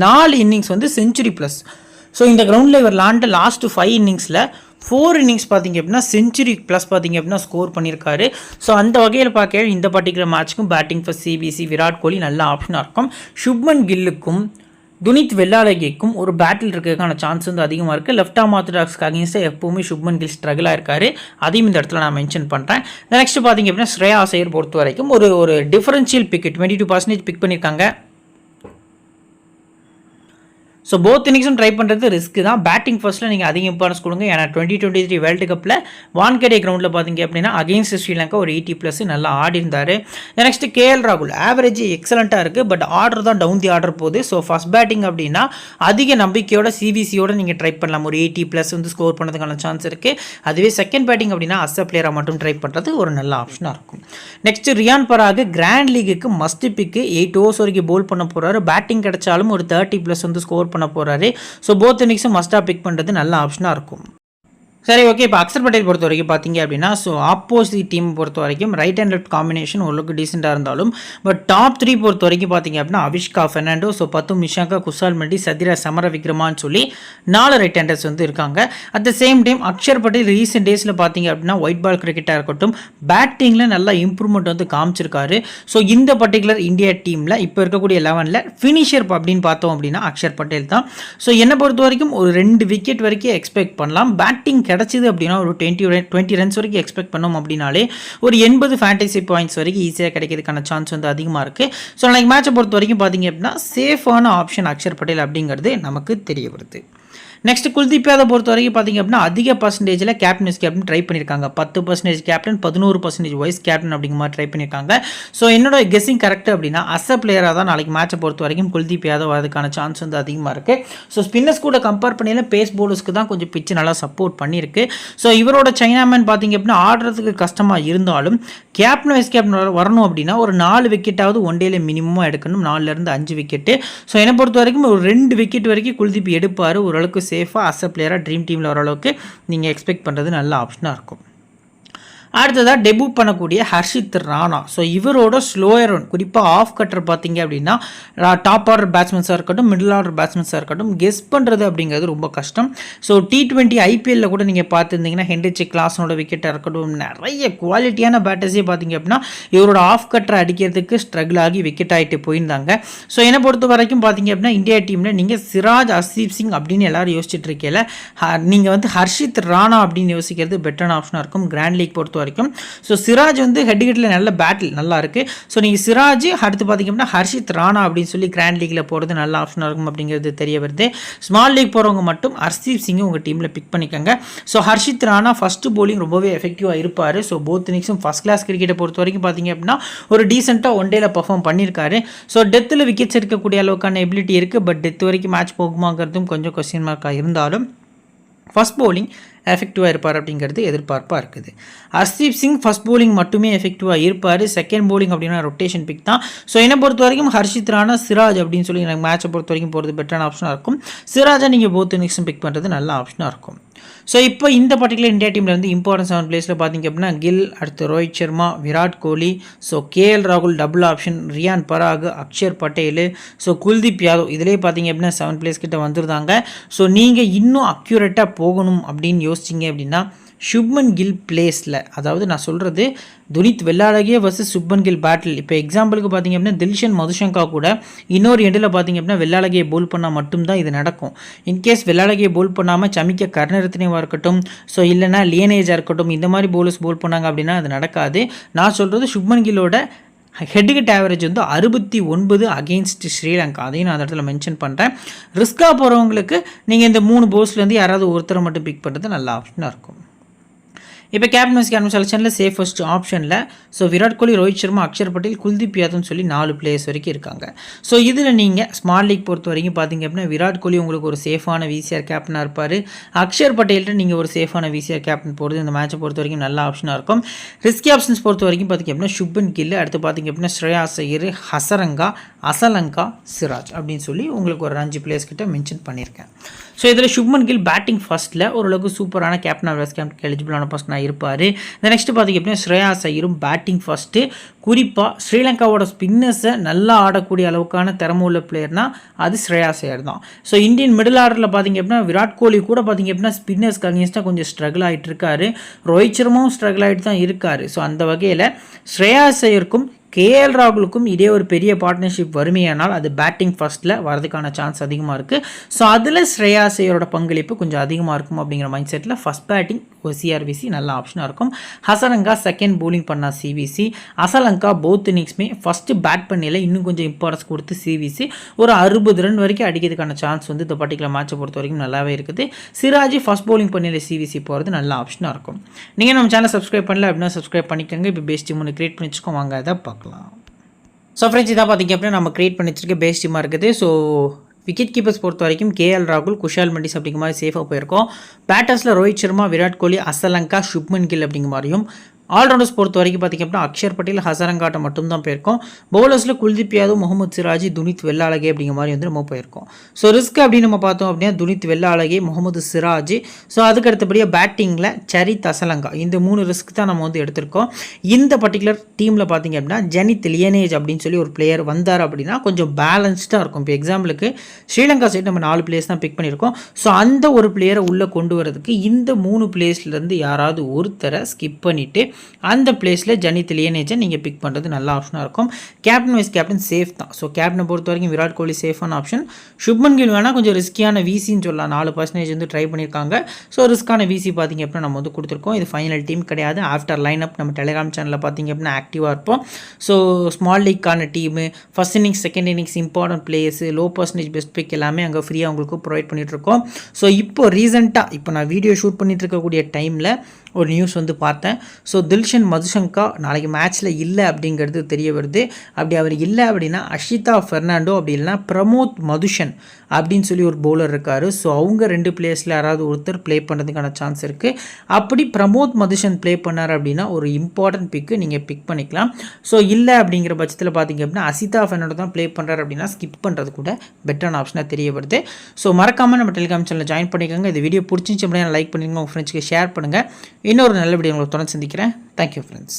4 இன்னிங்ஸ் வந்து செஞ்சுரி ப்ளஸ். ஸோ இந்த கிரவுண்டில் இவர் லாண்ட லாஸ்ட் 5 இன்னிங்ஸில் 4 இன்னிங்ஸ் பார்த்தீங்க அப்படின்னா செஞ்சுரி ப்ளஸ் பார்த்தீங்க அப்படின்னா ஸ்கோர் பண்ணியிருக்காரு. ஸோ அந்த வகையில் பார்க்க இந்த பர்டிகுலர் மேட்ச்சுக்கும் பேட்டிங் ஃபர்ஸ்ட் சிபிசி விராட் கோலி நல்ல ஆப்ஷனாக இருக்கும். சுப்மன் கில்லுக்கும் துனித் வெள்ளாளகேக்கும் ஒரு பேட்டில் இருக்கிறதுக்கான சான்ஸ் வந்து அதிகமாக இருக்குது. லெஃப்ட் ஆர்ம் ஆர்த்தடாக்ஸ்க்கு அகேன்ஸ்டாக எப்போவுமே சுப்மன் கில் ஸ்ட்ரகிளாக இருக்காரு. அதையும் இந்த இடத்துல நான் மென்ஷன் பண்ணுறேன். நெக்ஸ்ட் பார்த்தீங்க அப்படின்னா ஸ்ரேயாஸ் ஐயர் பொறுத்த வரைக்கும் ஒரு டிஃபரன்ஷியல் பிக் 22% பிக் பண்ணியிருக்காங்க. ஸோ போத் இன்னிங்ஸும் ட்ரை பண்ணுறது ரிஸ்க் தான். பேட்டிங் ஃபர்ஸ்ட்டில் நீங்கள் அதிக இம்பார்ட்டன்ஸ் கொடுங்க. ஏன்னா 2023 வேர்ல்டு கப்பில் வான்கடே கிரவுண்டில் பார்த்தீங்க அப்படின்னா அகெயின்ஸ்ட் ஸ்ரீலங்கா ஒரு 80+ நல்லா ஆடி இருந்தார். நெக்ஸ்ட்டு கேஎல் ராகுல் ஆவரேஜ் எக்ஸலண்ட்டாக இருக்குது. பட் ஆர்டர் தான் டவுன் தி ஆர்டர் போகுது. ஸோ ஃபஸ்ட் பேட்டிங் அப்படின்னா அதிக நம்பிக்கையோட சிவிசியோட நீங்கள் ட்ரை பண்ணலாம். ஒரு 80+ வந்து ஸ்கோர் பண்ணதுக்கான சான்ஸ் இருக்குது. அதுவே செகண்ட் பேட்டிங் அப்படின்னா அஸ்ஸ பிளேயராக மட்டும் ட்ரை பண்ணுறது ஒரு நல்ல ஆப்ஷனாக இருக்கும். நெக்ஸ்ட்டு ரியான் பராக் கிராண்ட் லீகுக்கு மஸ்ட் பிக்கு 8 ஓவர்ஸ் வரைக்கும் போல் பண்ண போகிறாரு. பேட்டிங் கிடைச்சாலும் ஒரு 30+ வந்து ஸ்கோர் பண்ண போகிறாரு. ஸோ போத் இன்னிங்ஸும் மஸ்ட்டாக பிக் பண்ணுறது நல்ல ஆப்ஷனாக இருக்கும். சரி, ஓகே. இப்போ அக்ஷர் பட்டேல் பொறுத்த வரைக்கும் பார்த்தீங்க அப்படின்னா, ஸோ ஆப்போசிட் டீம் பொறுத்த வரைக்கும் ரைட் அண்ட் லெஃப்ட் காம்பினேஷன் ஓரளவுக்கு டீசெண்டாக இருந்தாலும், பட் டாப் 3 பொறுத்த வரைக்கும் பார்த்தீங்க அப்படின்னா, அவிஷ்கா ஃபெர்னாண்டோ, ஸோ பத்தும் நிஷாங்கா, குஷால் மெண்டி, சதிரா சமரவிக்ரமான்னு சொல்லி 4 ரைட் ஹேண்டர்ஸ் வந்து இருக்காங்க. At the same time Axar Patel recent டேஸில் பார்த்தீங்க அப்படின்னா, ஒயிட் பால் கிரிக்கெட்டாக இருக்கட்டும், பேட்டிங்கில் நல்லா இம்ப்ரூவ்மெண்ட் வந்து காமிச்சிருக்காரு. ஸோ இந்த பர்டிகுலர் இந்தியா டீமில் இப்போ இருக்கக்கூடிய 11ல் ஃபினிஷர் அப்படின்னு பார்த்தோம் அப்படின்னா அக்ஷர் பட்டேல் தான். ஸோ என்னை பொறுத்த வரைக்கும் ஒரு 2 விக்கெட் வரைக்கும் எக்ஸ்பெக்ட் பண்ணலாம். பேட்டிங் கிடச்சிது அப்படின்னா ஒரு 20 ரன்ஸ் வரைக்கும் எக்ஸ்பெக்ட் பண்ணோம் அப்படின்னாலே ஒரு 80 ஃபேண்டசி பாயிண்ட்ஸ் வரைக்கும் ஈஸியாக கிடைக்கிறதுக்கான சான்ஸ் வந்து அதிகமாக இருக்குது. ஸோ நாளைக்கு மேட்சை பொறுத்த வரைக்கும் பார்த்தீங்க அப்படின்னா சேஃபான ஆப்ஷன் அக்ஷர் பட்டேல் அப்படிங்கிறது நமக்கு தெரிய வருது. நெக்ஸ்ட் குல்தீப் யாதவ் பொறுத்த வரைக்கும் பார்த்தீங்க அப்படின்னா அதிக பர்சன்டேஜில் கேப்டன் வைஸ் கேப்டன் ட்ரை பண்ணியிருக்காங்க. 10% கேப்டன், 11% வைஸ் கேப்டன் அப்படிங்கிற மாதிரி ட்ரை பண்ணியிருக்காங்க. ஸோ என்னோட கெஸ்ஸிங் கரெக்ட் அப்படின்னா அஸ் பிளேயராக தான் நாளைக்கு மேட்சை பொறுத்த வரைக்கும் குல்தீப் யாதவ் அதுக்கான சான்ஸ் வந்து அதிகமாக இருக்குது. ஸோ ஸ்பின்னர்ஸ் கூட கம்பேர் பண்ணியில பேஸ் போலர்ஸ்க்கு தான் கொஞ்சம் பிச்சு நல்லா சப்போர்ட் பண்ணியிருக்கு. ஸோ இவரோட சைனாமேன் பார்த்தீங்க அப்படின்னா ஆடுறதுக்கு கஷ்டமாக இருந்தாலும் கேப்டன் வைஸ் கேப்டன் வரணும் அப்படின்னா ஒரு 4 விக்கெட்டாவது ஒன் டேல மினிமமாக எடுக்கணும், 4லேருந்து 5 விக்கெட்டு. ஸோ என்னை பொறுத்த வரைக்கும் ஒரு 2 விக்கெட் வரைக்கும் குல்தீப் எடுப்பார். ஓரளவுக்கு சேஃபாக அஸ் அ பிளேயராக ட்ரீம் டீமில் வர அளவுக்கு நீங்கள் எக்ஸ்பெக்ட் பண்ணுறது நல்ல ஆப்ஷனாக இருக்கும். அடுத்ததாக டெபியூட் பண்ணக்கூடிய ஹர்ஷித் ராணா. ஸோ இவரோட ஸ்லோயர் ரன் குறிப்பாக ஆஃப் கட்டர் பார்த்தீங்க அப்படின்னா டாப் ஆர்டர் பேட்ஸ்மேன்ஸாக இருக்கட்டும், மிடில் ஆர்டர் பேட்ஸ்மேன்ஸாக இருக்கட்டும், கெஸ் பண்ணுறது அப்படிங்கிறது ரொம்ப கஷ்டம். ஸோ T20 IPL கூட நீங்கள் பார்த்துருந்தீங்கன்னா ஹென்ரிச் கிளாஸனோட விக்கெட்டாக இருக்கட்டும், நிறைய குவாலிட்டியான பேட்டர்ஸே பார்த்தீங்க அப்படின்னா இவரோட ஆஃப் கட்டரை அடிக்கிறதுக்கு ஸ்ட்ரகிள் ஆகி விக்கெட் ஆகிட்டு போயிருந்தாங்க. ஸோ என்னை பொறுத்த வரைக்கும் பார்த்தீங்க அப்படின்னா இந்தியா டீமில் நீங்கள் சிராஜ், ஹர்ஷீப் சிங் அப்படின்னு எல்லாரும் யோசிச்சுட்டு இருக்கீங்க. நீங்கள் வந்து ஹர்ஷித் ராணா அப்படின்னு யோசிக்கிறது பெட்டரான ஆப்ஷனாக இருக்கும் கிராண்ட் லீக் பொறுத்த வரைக்கும். ஸோ சிராஜ் வந்து ஹெட்ல நல்ல பேட்டில் நல்லா இருக்கு. ஸோ நீங்கள் சிராஜ் அடுத்து பார்த்தீங்க அப்படின்னா ஹர்ஷித் ராணா அப்படின்னு சொல்லி கிராண்ட் லீக்ல போகிறது நல்ல ஆப்ஷனாக இருக்கும் அப்படிங்கிறது தெரிய வருது. ஸ்மால் லீக் போகிறவங்க மட்டும் ஹர்ஷீப் சிங் உங்கள் டீமில் பிக் பண்ணிக்கோங்க. So Harshit Rana first bowling ரொம்பவே எஃபெக்டிவாக இருப்பார். ஸோ போத் இன்னிங்ஸும் ஃபர்ஸ்ட் கிளாஸ் கிரிக்கெட்டை பொறுத்த வரைக்கும் பார்த்தீங்க அப்படின்னா ஒரு டீசெண்டாக ஒன் டேல பர்ஃபார்ம் பண்ணியிருக்காரு. ஸோ டெத்தில் விக்கெட்ஸ் எடுக்கக்கூடிய அளவுக்கான எபிலிட்டி இருக்குது. பட் டெத் வரைக்கும் மேட்ச் போகுமாங்கிறதும் கொஞ்சம் கொஸ்டின் மார்க்காக இருந்தாலும் ஃபர்ஸ்ட் போலிங் எஃபெக்டிவாக இருப்பார் அப்படிங்கிறது எதிர்பார்ப்பாக இருக்குது. ஹர்ஷீப் சிங் ஃபர்ஸ்ட் போலிங் மட்டுமே எஃபெக்டிவாக இருப்பார். செகண்ட் போலிங் அப்படின்னா ரொட்டேஷன் பிக் தான். ஸோ என்னை பொறுத்த வரைக்கும் ஹர்ஷித் ராணா, சிராஜ் அப்படின்னு சொல்லி எனக்கு மேட்சை பொறுத்த வரைக்கும் போகிறது பெட்டரான ஆப்ஷனாக இருக்கும். சிராஜை நீங்கள் போத் இன்னிங்ஸும் பிக் பண்ணுறது நல்ல ஆப்ஷனாக இருக்கும். ஸோ இப்போ இந்த பர்டிகுலர் இந்தியா டீமில் வந்து இம்பார்ட்டன்ஸ் 7 பிளேஸில் பார்த்தீங்க அப்படின்னா கில், அடுத்து ரோஹித் சர்மா, விராட் கோலி, ஸோ KL ராகுல் டபுள் ஆப்ஷன், ரியான் பராக், அக்ஷர் பட்டேல், ஸோ குல்தீப் யாதவ் இதிலே பார்த்தீங்க அப்படின்னா 7 பிளேஸ் கிட்ட வந்துருந்தாங்க. ஸோ நீங்கள் இன்னும் அக்யூரேட்டாக போகணும் அப்படின்னு யோசிச்சிங்க அப்படின்னா சுப்மன் கில் பிளேஸில், அதாவது நான் சொல்கிறது துனித் வெள்ளாளகிய வர்சஸ் சுப்மன் கில் பேட்டில். இப்போ எக்ஸாம்பிளுக்கு பார்த்தீங்க அப்படின்னா தில்ஷன் மதுஷங்கா கூட இன்னொரு எண்டில் பார்த்தீங்க அப்படின்னா வெள்ளாளகியை போல் பண்ணால் மட்டும்தான் இது நடக்கும். இன்கேஸ் வெள்ளாளகியை போல் பண்ணாமல் சமிக்க கருணரத்னேவாக இருக்கட்டும், ஸோ இல்லைனா லியனேஜாக இருக்கட்டும், இந்த மாதிரி போலர்ஸ் போல் பண்ணாங்க அப்படின்னா அது நடக்காது. நான் சொல்கிறது சுப்மன் கில்லோட ஹெட்கட் ஆவரேஜ் வந்து 69 அகெயின்ஸ்ட் ஸ்ரீலங்கா. அதையும் நான் அந்த இடத்துல மென்ஷன் பண்ணுறேன். ரிஸ்காக போகிறவங்களுக்கு நீங்கள் இந்த 3 போல்ஸ்லேருந்து யாராவது ஒருத்தரை மட்டும் பிக் பண்ணுறது நல்ல ஆப்ஷனாக இருக்கும். இப்போ கேப்டன் செலெக்ஷனில் சேஃபஸ்ட் ஆப்ஷனில் ஸோ விராட் கோலி, ரோஹித் சர்மா, அக்ஷர் பட்டேல், குல்தீப் யாதவ்னு சொல்லி 4 பிளேயர்ஸ் வரைக்கும் இருக்காங்க. ஸோ இதில் நீங்கள் ஸ்மால் லீக் பொறுத்த வரைக்கும் பார்த்தீங்க அப்படின்னா விராட் கோலி உங்களுக்கு ஒரு சேஃபான VCR கேப்டனாக இருப்பார். அக்ஷர் பட்டேல்கிட்ட நீங்கள் ஒரு சேஃபான VCR கேப்டன் போகிறது இந்த மேட்சை பொறுத்த வரைக்கும் நல்ல ஆப்ஷனாக இருக்கும். ரிஸ்கி ஆப்ஷன்ஸ் பொறுத்த வரைக்கும் பார்த்தீங்க அப்படின்னா சுப்மன் கில், அடுத்து பார்த்தீங்க அப்படின்னா ஸ்ரேயாஸ் ஐயர், ஹசரங்கா, அசலங்கா, சிராஜ் அப்படின்னு சொல்லி உங்களுக்கு ஒரு 5 பிளேயர்ஸ் கிட்ட மென்ஷன் பண்ணியிருக்கேன். ஸோ இதில் சுப்மன் கில் பேட்டிங் ஃபர்ஸ்ட்டில் ஓரளவுக்கு சூப்பரான கேப்டன் வைஸ் கேப்டன் எலிஜிபிளான பர்சனாக இருப்பார். நெக்ஸ்ட் பார்த்திங்க அப்படின்னா ஸ்ரேயாஸ் ஐயரும் பேட்டிங் ஃபர்ஸ்ட்டு. குறிப்பாக ஸ்ரீலங்காவோட ஸ்பின்னர்ஸை நல்லா ஆடக்கூடிய அளவுக்கான திறமை உள்ள பிளேயர்னால் அது ஸ்ரேயாஸ் ஐயர் தான். ஸோ இந்தியன் மிடில் ஆர்டரில் பார்த்திங்க அப்படின்னா விராட் கோலி கூட பார்த்திங்க அப்படின்னா ஸ்பின்னர்ஸ்க்கு அகேன்ஸ்டாக கொஞ்சம் ஸ்ட்ரகிள் ஆகிட்டு இருக்காரு. ரோஹித் சர்மாவும் ஸ்ட்ரகிள் ஆகிட்டு தான் இருக்கார். ஸோ அந்த வகையில் ஸ்ரேயாஸ் ஐயருக்கும் KL ராகுலுக்கும் இதே ஒரு பெரிய பார்ட்னர்ஷிப் வறுமையானால் அது பேட்டிங் ஃபர்ஸ்ட்டில் வரதுக்கான சான்ஸ் அதிகமாக இருக்குது. ஸோ அதில் ஸ்ரேயாஸ் ஐயரோட பங்களிப்பு கொஞ்சம் அதிகமாக இருக்கும் அப்படிங்கிற mind settle first batting CRVC நல்ல ஆப்ஷனாக இருக்கும். ஹசரங்கா செகண்ட் போலிங் பண்ணால் CVC, அசலங்கா போத் இன்னிங்ஸுமே ஃபஸ்ட்டு பேட் பண்ணல இன்னும் கொஞ்சம் இம்பார்ட்டன்ஸ் கொடுத்து CVC ஒரு 60 ரன் வரைக்கும் அடிக்கிறதுக்கான சான்ஸ் வந்து இந்த பர்டிகுலர் மேட்சை பொறுத்த வரைக்கும் நல்லாவே இருக்குது. சிராஜ் ஃபஸ்ட் போலிங் பண்ணல CVC போகிறது நல்ல ஆப்ஷனாக இருக்கும். நீங்கள் நம்ம சேனல் சப்ஸ்கிரைப் பண்ணல அப்படின்னா சப்ஸ்கிரைப் பண்ணிக்கோங்க. இப்போ பேஸ் டீம் ஒன்று கிரியேட் பண்ணி வச்சுக்கோங்க, வாங்க அதை பார்க்கலாம். ஸோ ஃப்ரெண்ட்ஸ் இதாக பார்த்திங்க அப்படின்னா நம்ம கிரியேட் பண்ணி வச்சிருக்க பேஸ் டீமாக இருக்குது. ஸோ விக்கெட் கீப்பர்ஸ் பொறுத்த வரைக்கும் KL ராகுல், குஷால் மெண்டிஸ் அப்படிங்கிற மாதிரி சேஃபாக போயிருக்கோம். பேட்டர்ஸில் ரோஹித் சர்மா, விராட் கோலி, அசலங்கா, சுப்மன் கில் அப்படிங்கிற மாதிரியும், ஆல்ரவுண்டர்ஸ் பொறுத்த வரைக்கும் பார்த்திங்க அப்படின்னா அக்ஷர் பட்டேல், ஹசரங்காட்டை மட்டும் தான் போயிருக்கோம். பவுலர்ஸில் குல்தீப் யாதவ், முகமது சிராஜ், துனித் வெள்ளாளகே அப்படிங்கிற மாதிரி வந்து நம்ம போயிருக்கோம். ஸோ ரிஸ்க் அப்படின்னு நம்ம பார்த்தோம் அப்படின்னா துனித் வெள்ளாளகே, முகமது சிராஜ். ஸோ அதுக்கு அடுத்தபடியாக பேட்டிங்கில் சரித் அசலங்கா, இந்த 3 ரிஸ்க் தான் நம்ம வந்து எடுத்திருக்கோம். இந்த பர்டிகுலர் டீமில் பார்த்திங்க அப்படின்னா ஜெனித் லியனேஜ் அப்படின்னு சொல்லி ஒரு பிளேயர் வந்தார் அப்படின்னா கொஞ்சம் பேலன்ஸ்டாக இருக்கும். இப்போ எக்ஸாம்பிளுக்கு ஸ்ரீலங்கா சைடு நம்ம 4 பிளேயர்ஸ் தான் பிக் பண்ணியிருக்கோம். ஸோ அந்த ஒரு பிளேயரை உள்ளே கொண்டு வரதுக்கு இந்த 3 பிளேஸ்லேருந்து யாராவது ஒருத்தரை ஸ்கிப் பண்ணிவிட்டு அந்த பிளேஸில் ஜெனித் லியனேஜை நீங்கள் பிக் பண்ணுறது நல்ல ஆப்ஷனாக இருக்கும். கேப்டன் வைஸ் கேப்டன் சேஃப் தான். ஸோ கேப்டனை பொறுத்த வரைக்கும் விராட் கோலி சேஃபான ஆப்ஷன். சுப்மன் கில் வேணால் கொஞ்சம் ரிஸ்கியான விசின்னு சொல்லலாம். 4% வந்து ட்ரை பண்ணியிருக்காங்க. ஸோ ரிஸ்க்கான விசி பார்த்திங்க அப்படின்னா நம்ம வந்து கொடுத்துருக்கோம். இது ஃபைனல் டீம் கிடையாது. ஆஃப்டர் லைன் அப் நம்ம டெலிகிராம் சேனலில் பார்த்திங்க அப்படின்னா ஆக்டிவாக இருப்போம். ஸோ ஸ்மால் லீக்கான team, first innings, second innings, important players, low percentage best pick எல்லாமே அங்கே ஃப்ரீயாக உங்களுக்கு ப்ரொவைட் பண்ணிகிட்ருக்கோம். ஸோ இப்போ ரீசெண்டாக இப்போ நான் வீடியோ ஷூட் பண்ணிட்டு இருக்கக்கூடிய டைமில் ஒரு நியூஸ் வந்து பார்த்தேன். ஸோ தில்ஷன் மதுசங்கா நாளைக்கு மேட்ச்சில் இல்லை அப்படிங்கிறது தெரிய வருது. அப்படி அவர் இல்லை அப்படின்னா அஷிதா ஃபெர்னாண்டோ, அப்படி இல்லைனா பிரமோத் மதுஷன் அப்படின்னு சொல்லி ஒரு பவுலர் இருக்கார். ஸோ அவங்க 2 பிளேயர்ஸில் யாராவது ஒருத்தர் ப்ளே பண்ணுறதுக்கான சான்ஸ் இருக்குது. அப்படி பிரமோத் மதுஷன் ப்ளே பண்ணார் அப்படின்னா ஒரு இம்பார்ட்டன்ட் பிக்கு நீங்கள் பிக் பண்ணிக்கலாம். ஸோ இல்லை அப்படிங்கிற பட்சத்தில் பார்த்திங்க அப்படின்னா அஷிதா ஃபெர்னாண்டோ தான் ப்ளே பண்ணுறாரு அப்படின்னா ஸ்கிப் பண்ணுறது கூட பெட்டரான ஆப்ஷனாக தெரிய வருது. ஸோ மறக்காமல் நம்ம டெலிகிராம் சேனலில் ஜாயின் பண்ணிக்கோங்க. இந்த வீடியோ பிடிச்சிச்சு அப்படின்னா லைக் பண்ணிக்கோங்க, உங்கள் ஃப்ரெண்ட்ஸ்க்கு ஷேர் பண்ணுங்கள். இன்னொரு நல்ல வீடியோ உங்களுக்கு தொடர்ந்து சந்திக்கிறேன். Thank you friends.